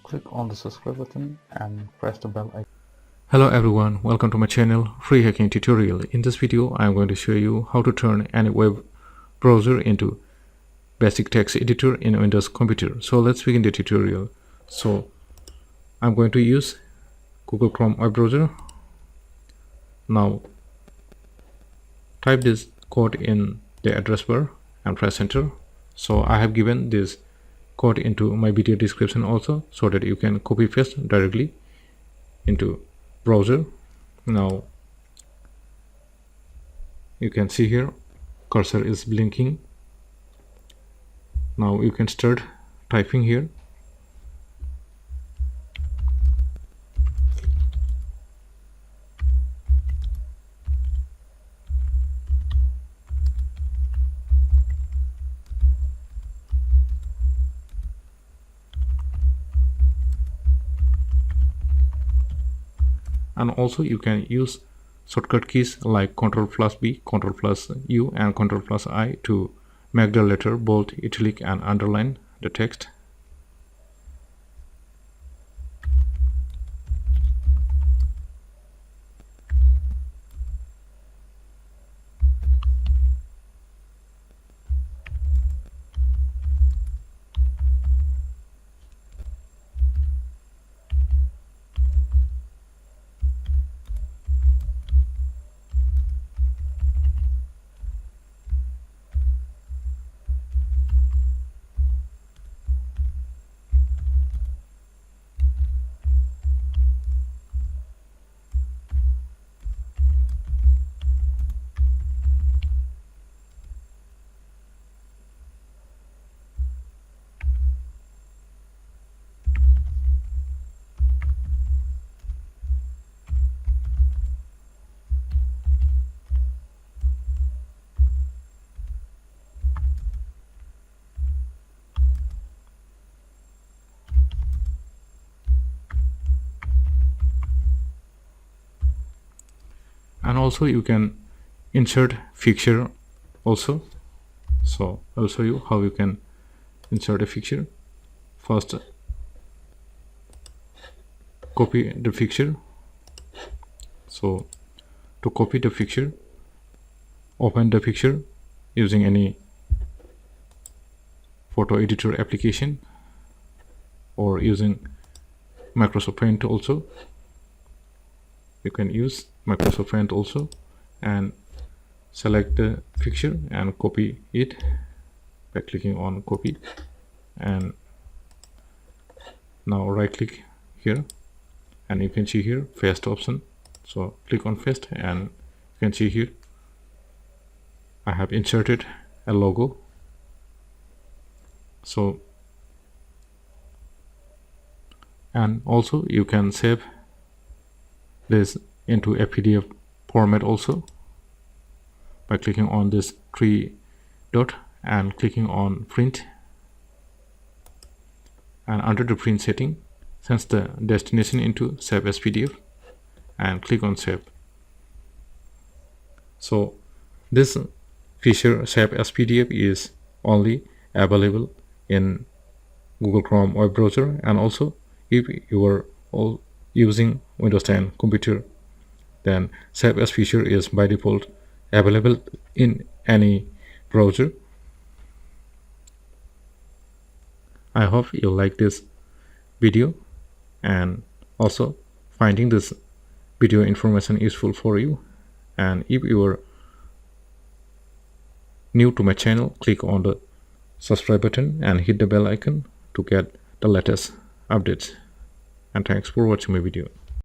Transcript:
Click on the subscribe button and press the bell icon. Hello everyone, welcome to my channel Free Hacking Tutorial. In this video I am going to show you how to turn any web browser into basic text editor in Windows computer. So let's begin the tutorial. So I'm going to use Google Chrome web browser. Now type this code in the address bar and press enter. So I have given this code into my video description also, so that you can copy paste directly into browser. Now you can see here cursor is blinking. Now you can start typing here. And also you can use shortcut keys like Ctrl+B, Ctrl+U and Ctrl+I to make the letter bold, italic and underline the text. And also you can insert fixture also. So I'll show you how you can insert a fixture. First copy the fixture. So to copy the fixture, open the picture using any photo editor application or using Microsoft Paint also. You can use Microsoft Paint also and select the picture and copy it by clicking on copy. And now right click here and you can see here paste option. So click on paste and you can see here I have inserted a logo. So and also you can save this into a PDF format also by clicking on this three dot and clicking on print, and under the print setting sends the destination into save as PDF and click on save. So this feature save as PDF is only available in Google Chrome web browser, and also if you are all using Windows 10 computer, then save as feature is by default available in any browser. I hope you like this video and also finding this video information useful for you. And if you are new to my channel, click on the subscribe button and hit the bell icon to get the latest updates. And thanks for watching my video.